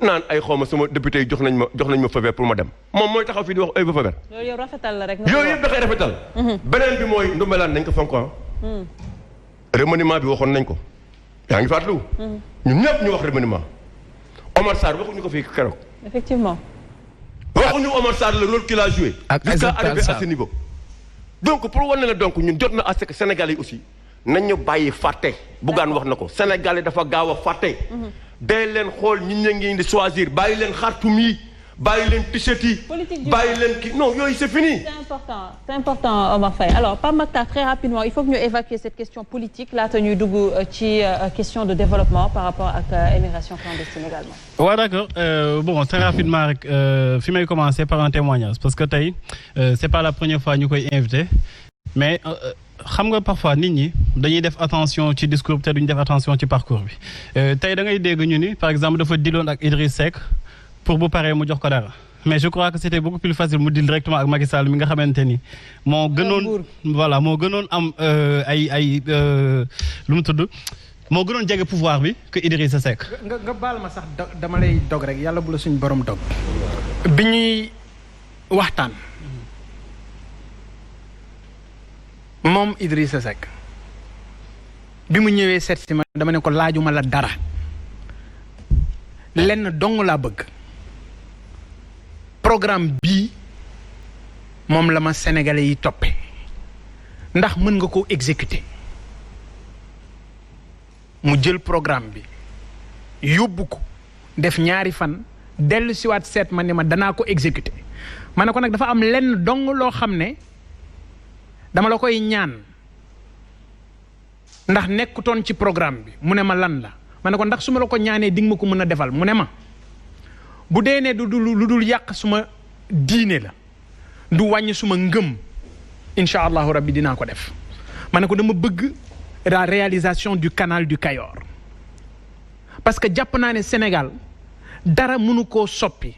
naan ay xawma sama député yi jox nañ ma feu vert pour ma dem moom mooy taxaw fii di wax ay feu vert. loolu yow rafetal la rek. yooyu yëpp da koy rafetal. beneen bi mooy ndumbelaan nañ ko fonk remaniement bi waxoon nañ ko. yaa ngi fàttaliwu. ñun ñëpp ñu wax remaniement. Omar Sarr waxuñu ko fii keroog. effectivement. waxuñu Omar Sarr le rôle qu'il a joué. jusqu'à arriver à ce niveau. donc pour wane la donc ñun jot na à ce que Sénégal yi aussi nañ ñu bàyyi fàtte. Bougane wax na ko Sénégal yi dafa gaaw a fàtte. day leen xool ñi ñu ngi di choisir bàyyi leen xartum yi bàyyi leen t-shirt yi. bàyyi leen kii non yooyu c'est fini. c'est important Omar Faye alors Pape Makhtar très rapidement il faut que ñu évacuer cette question politique laata ñuy dugg ci question de développement par rapport ak émigration clandestine également. waaw d'accord bon très rapidement rek fi may commencer par un témoignage parce que tey c'est pas la première fois ñu koy invité mais. xam nga parfois nit ñi dañuy def attention ci discours bi te duñu def attention ci parcours bi tey da ngay dégg ñu ni par exemple dafa diloon ak Idriss Seck pour bu paree mu jox ko dara mais je crois que c'était beaucoup plus facile mu dil directement ak Macky Sall mi nga xamante ni moo gënoon voilà moo gënoon am ay lu mu tudd moo gënoon jege pouvoir bi que Idriss Seck. nga baal ma sax dama lay dog rek yàlla bu la suñu borom dog bi ñuy waxtaan. moom Idrissa Seck bi mu ñëwee seet si ma dama ne ko laajuma la dara lenn dong laa bëgg programme bii moom la ma sénégalais yi toppe ndax mën nga koo exécuter mu jël programme bi yóbbu ko def ñaari fan dellu siwaat seet ma ne ma danaa ko exécuter ma ne ko nag dafa am lenn dong loo xam ne dama la koy ñaan ndax nekkutoon ci programme bi mu ne ma lan la ma ne ko ndax su ma la ko ñaanee di nga ma ko mën a defal mu ne ma bu dee ne lu dul yàq suma diine la du wàññi suma ngëm incha allahu rabbi dinaa ko def ma ne ko dama bëgg la réalisation du canal du Cayor parce que jàpp naa ne Sénégal dara mënu koo soppi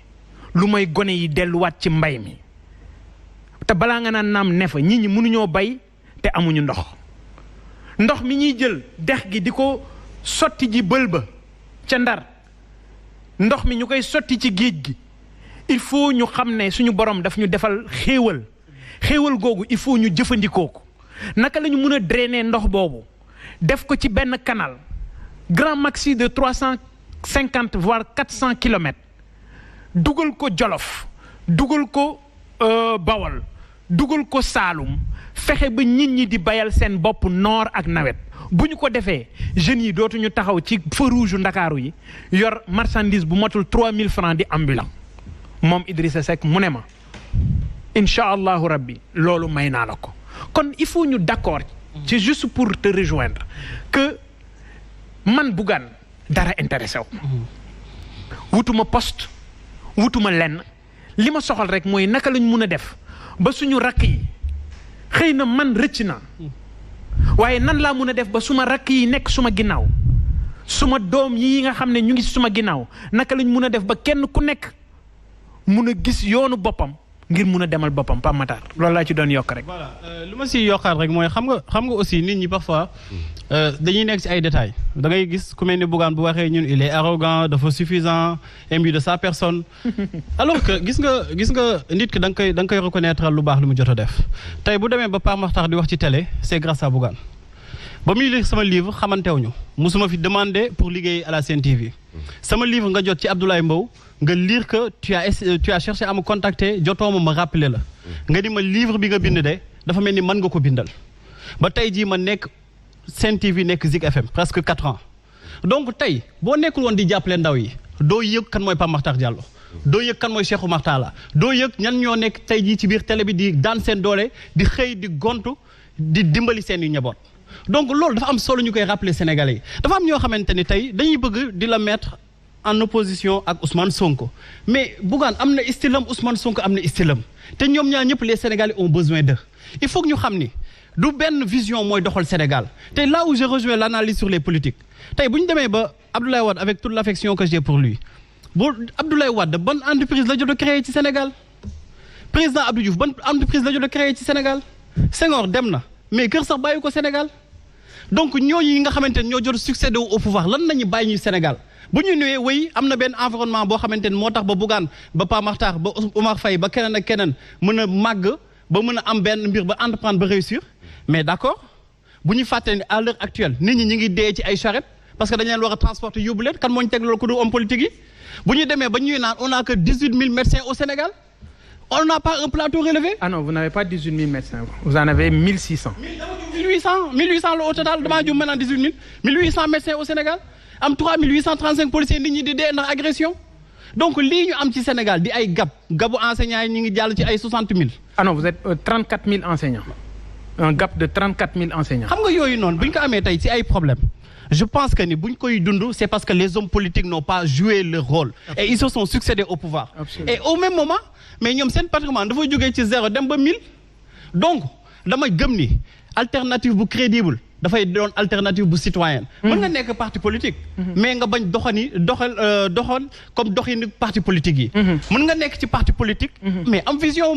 lu may gone yi delluwaat ci mbay mi te balaa nga naan naam ne fa nit ñi mënuñoo bay te amuñu ndox mi ñuy jël dex gi di ko sotti ji bël ba ca Ndar ndox mi ñu koy sotti ci géej gi il faut ñu xam ne suñu borom daf ñu defal xéewal googu il faut ñu jëfandikoo ko naka la ñu mën a drainer ndox boobu def ko ci benn canal grand maxi de 350 voire 400 kilomètres dugal ko Jolof dugal ko Bawol dugal ko Saalum fexe ba nit ñi di bayal seen bopp noor ak nawet bu ñu ko defee jeunes yi dootuñu taxaw ci feu rouge Ndakaaru yi yor marchandise bu matul 3000 francs di ambulant moom Idrissa Seck mu ne ma incha allahu rabbi loolu may naa la ko kon il faut ñu d'accord c'est juste pour te rejoindre que man Bougane dara intéressé wu wutuma poste wutuma lenn li ma soxal rek mooy naka lañ mun a def ba suñu rakk yi xëy na man rëcc na waaye nan laa mun a def ba suma rakk yi nekk suma ginnaaw suma doom yi nga xam ne ñu ngi suma ginnaaw naka lañ mun a def ba kenn ku nekk mun a gis yoonu boppam ngir mun a demal boppam Pape Makhtar loolu laa ci doon yokk rek. voilà lu ma si yokkaat rek mooy xam nga aussi nit ñi parfois dañuy nekk ci ay détails da ngay gis ku mel ni Bougane bu waxee ñun il est arrogant dafa suffisant imbu de sa personne alors que gis nga nit ki da nga koy reconnaître lu baax lu mu jot a def tey bu demee ba Pape Makhtar di wax ci télé c'est grâce à Bougane ba muy lire sama livre xamantewuñu musuma fi demander pour liggéey à la Sen TV sama livre nga jot ci Abdoulaye Mbow nga lire que tu as cherché à me contacter jotoo ma rappeler la nga di ma livre bi nga bind de dafa mel ni mën nga ko bindal ba tey jii ma nekk Sen TV nekk Zik FM presque 4 ans donc tey boo nekkul woon di jàppale ndaw yi doo yëg kan mooy Pape Makhtar Diallo doo yëg kan mooy Cheikh Oumar Talla doo yëg ñan ñoo nekk tey jii ci biir télé bi di daan seen doole di xëy di gontu di dimbali seen i njaboot donc loolu dafa am solo ñu koy rappeler Sénégalais yi dafa am ñoo xamante ni tey dañuy bëgg di la mettre en opposition ak Ousmane Sonko mais Bougane am na stylam Ousmane Sonko am na stylam te ñoom ñaar ñëpp les Sénégalais ont besoin d'eux il faut que ñu xam ni du benn vision mooy doxal Sénégal te là où je rejoins l'analyse sur les politiques tey bu ñu demee ba Abdoulaye Wade avec toute l'affection que j'ai pour lui bu Abdoulaye Wade ban entreprise la jot a créé ci Sénégal président Abdou Diouf ban entreprise la jot a créé ci Sénégal Senghor dem na mais kër sax bàyyi ko Sénégal donc ñooñu yi nga xamante ne ñoo jot succédé au pouvoir lan nañu bàyyi ñu Sénégal bu ñu ñëwee wéy am na benn environnement boo xamante ni moo tax ba Bougane ba Pape Makhtar ba Omar Faye ba keneen ak keneen mën a màgg ba mën a am benn mbir ba entreprendre ba réussir mais d'accord bu ñu fàtte ni à l'heure actuelle nit ñi ngi dee ci ay charrette parce que dañu leen war a transporter yóbbu leen kan moo ñu teg loolu ku du homme politique yi bu ñu demee ba ñuy naan on a que 18 000 médecins au Sénégal on n'a pas un plateau relevé. Ah non, vous n'avez pas 18 000 médecins. Vous en avez 1600. 1800 le au total damaa jum maintenant 18 000 1800 médecins au Sénégal am 3835 policiers nit ñi di dee ndax agression donc lii ñu am ci Sénégal di ay gabu enseignants yi ñu ngi jàll ci ay 60 000. Ah non, vous êtes 34 000 enseignants. Un gap de 34 000 enseignants. xam nga yooyu noonu bu ñu ko amee tey ci ay problèmes je pense que ni bu ñu koy dund c'est parce que les hommes politiques n'ont pas joué leur rôle. Absolument. Et ils se sont succédés au pouvoir. Absolument. Et au même moment mais ñoom seen patrimoine dafa jógee ci 0 dem ba 1000 donc dama gëm ni alternative bu crédible dafay doon alternative bu citoyenne. mën nga nekk parti politique. mais nga bañ doxal comme doxini parti politique yi. mën nga nekk ci parti politique. mais am vision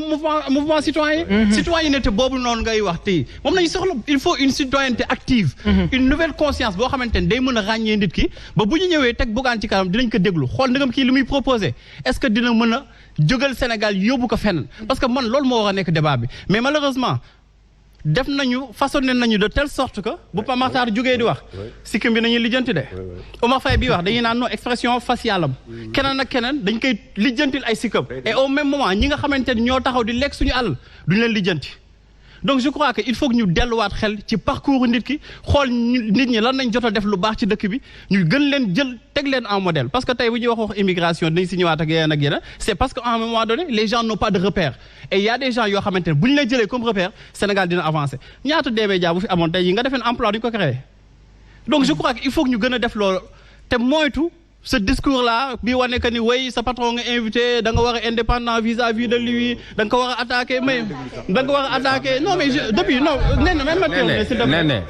mouvement citoyen. citoyenneté boobu noonu ngay wax tey moom lañu soxla il faut une citoyenneté active. une nouvelle conscience boo xamante ne day mën a ràññee nit ki ba bu ñu ñëwee teg Bougane ci kanam dinañ ko déglu xool ndegam kii li muy proposé est-ce que dina mën a jógal Sénégal yóbbu ko fenn. parce que man loolu moo war a nekk débat bi mais malheureusement. def nañu façonné nañu de telle sorte que bu Pape Makhtar jógee di wax sikkim bi nañuy lijjanti de Omar Faye bi wax dañuy naan non expression faciale am keneen ak keneen dañ koy lijjantil ay sikkam et au même moment ñi nga xamante ni ñoo taxaw di lekk suñu àll duñu leen lijjanti donc je crois que il faut que ñu delluwaat xel ci parcours nit ki xool nit ñi lan nañ jot a def lu baax ci dëkk bi ñu gën leen jël teg leen en modèle parce que tey bu ñuy wax immigration dañ si ñëwaat ak yeneen c'est parce que à un moment donné les gens n'ont pas de repère et il y a des gens yoo xamante ne bu ñu leen jëlee comme repère Sénégal dina avancer ñaata D-Média bu fi amoon tey yi nga defeen emploi duñu ko créé donc je crois que il faut que ñu gën a def loolu te moytu ce discours là bi wane que ni way sa patron nga invité da nga war a indépendant vis-à-vis de lui da nga ko war a attaquer mais da nga ko war a attaquer non mais depuis non nee na même ma terminer s'il te plaît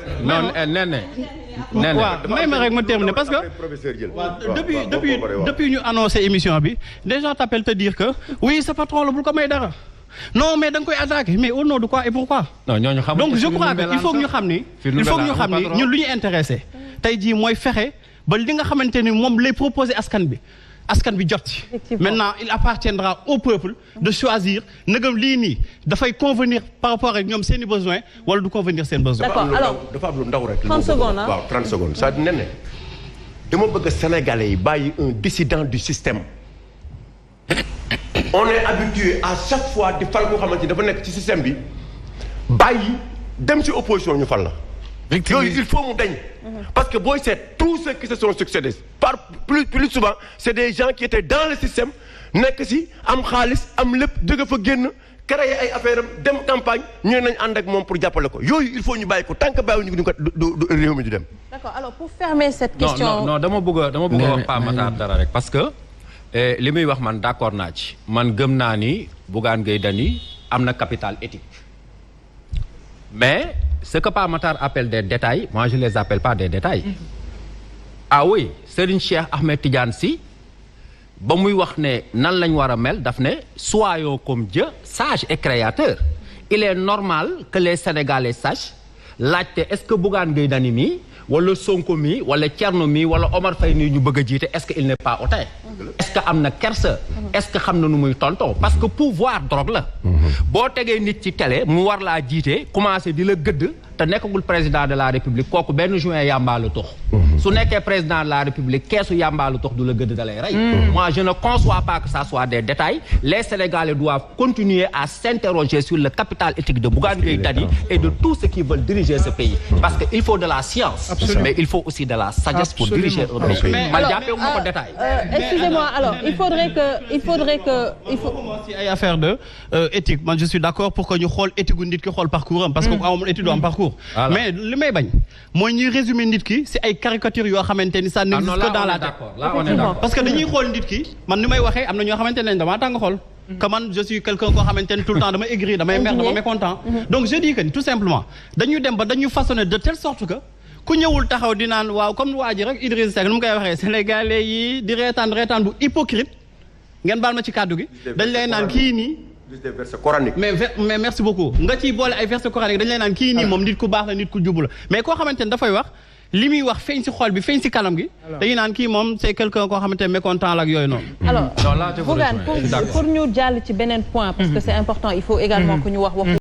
waaw may ma rek ma terminer parce que depuis ñu annoncé émission bi déjà t'appelle te dire que oui sa patron la bul ko may dara non mais da nga koy attaquer mais au nom de quoi et pourquoi donc je crois que il faut que ñu xam ni ñun lu ñu intéressé tey jii mooy fexe ba li nga xamante ni moom lay proposer askan bi jot ci maintenant il appartiendra au peuple de choisir ndegam lii nii dafay convenir par rapport ak ñoom seen i besoins wala du convenir seen besoins. D'accord alors dafa am lu ndaw rek. 30 secondes ah waaw 30 secondes ça ne ne dama bëgg Sénégalais yi bàyyi un dissident du système. On est habitué à chaque fois di fal koo xamante ni dafa nekk ci système bi bàyyi dem ci opposition ñu fal la. yooyu il faut mu dañ. parce que booy seet tous ceux qui se sont succédés par plus souvent c'est des gens qui étaient dans le système nekk si am xaalis am lépp jóge fa génn créer ay affaire am dem campagne ñu ne nañ ànd ak moom pour jàppale ko yooyu il faut ñu bàyyi ko tant que bàyyiwuñu ko du réew mi du dem. D'accord alors pour fermer cette question. non dama bëgg a wax Pape Makhtar dara rek parce que li muy wax man d'accord naa ci man gëm naa ni Bougane Gueye Dany am na capital éthique mais. Ce que Pape Makhtar appelle des détails, moi je les appelle pas des détails. Ah oui, Serigne Cheikh Ahmed Tidiane Sy ba muy wax ne nan lañ war a mel daf ne soyons comme Dieu, sage et créateur. Il est normal que les Sénégalais sachent laajte est-ce que Bougane Gueye Dany mi wala Sonko mi wala Thierno mi wala Omar Faye mi ñu bëgg a jiite est-ce que il n'est pas hautain. Est-ce que am na kersa. Est-ce que xam na nu muy tonton parce que pouvoir drogue la. boo tegee nit ci télé mu war laa jiite commencé di la gëdd te nekkagul président de la république kooku benn juin yàmbaalu tux su nekkee président de la république keesu yàmbaalu tux du la gëdd da lay rey. Moi je ne conçois pas que ça soit des détails les Sénégalais doivent continuer à s'interroger sur le capital éthique de Bougane Gueye Dany et de tous ceux qui veulent diriger ce pays parce que il faut de la science. Absolument. Mais il faut aussi de la sagesse pour diriger un pays. man jàppee wu ma ko détail. Excusez-moi alors il faudrait que si ay affaire de éthique man je suis d'accord pour que ñu xool éthique gu nit ki xool parcours am parce que amul étude am parcours. mais li may bañ mooy ñuy résumer nit ki si ay caricatures yoo xamante ni ça n'existe que dans la tête. Là on est d'accord parce que dañuy xool nit ki man ni may waxee am na ñoo xamante ne damaa tàng xool. que man je suis quelqu'un koo xamante ni tout le temps dama aigri damay mer dama mécontent. donc je dis que tout simplement dañuy dem ba dañu façonner de telle sorte que. ku ñëwul taxaw di naan waaw comme waa ji rek Idriss Seck nu mu koy waxee sénégalais yi di reetaan bu hypocrite ngeen baal ma ci kàddu gi dañ lay naan kii nii des versets coraniques. mais merci beaucoup nga ciy boole ay versets coraniques dañ lay naan kii nii moom nit ku baax la nit ku jubbu la mais koo xamante ni dafay wax li muy wax feeñ si xol bi feeñ si kanam gi. dañuy naan kii moom c'est quelqu'un koo xamante ne mécontent la ak yooyu noonu. alors Bougane pour ñu jàll ci beneen point parce que c'est important il faut également que ñu wax waxu